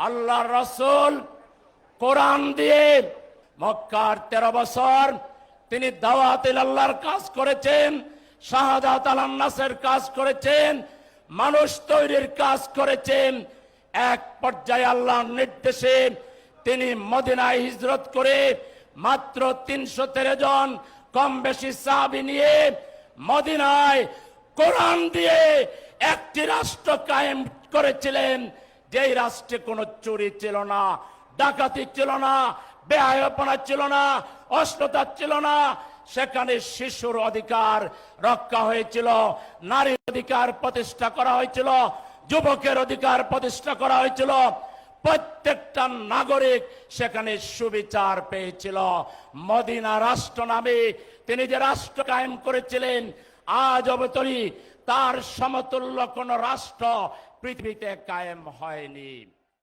আল্লাহর রাসূল কোরআন দিয়ে মক্কার 13 বছর তিনি দাওয়াতুল আল্লাহর কাজ করেছেন, শাহাদাত আলান নাসের কাজ করেছেন, মানুষ তৈরির কাজ করেছেন। এক পর্যায়ে আল্লাহর নির্দেশে তিনি মদিনায় হিজরত করে মাত্র 313 জন কম বেশি সাহাবী নিয়ে মদিনায় কোরআন দিয়ে একটি রাষ্ট্র কায়েম করেছিলেন, যেই রাষ্ট্রে কোনো চুরি ছিল না, ডাকাতি ছিল না, বেহায়াপনা ছিল না, অশ্লীলতা ছিল না। সেখানে শিশুর অধিকার রক্ষা হয়েছিল, নারীর অধিকার প্রতিষ্ঠা করা হয়েছিল, যুবকের অধিকার প্রতিষ্ঠা করা হয়েছিল। প্রত্যেকটা নাগরিক সেখানে সুবিচার পেয়েছিল। মদিনা রাষ্ট্র নামে তিনি যে রাষ্ট্র কায়েম করেছিলেন, আজ অবতরী তার সমতুল্য কোন রাষ্ট্র পৃথিবীতে কায়েম হয়নি।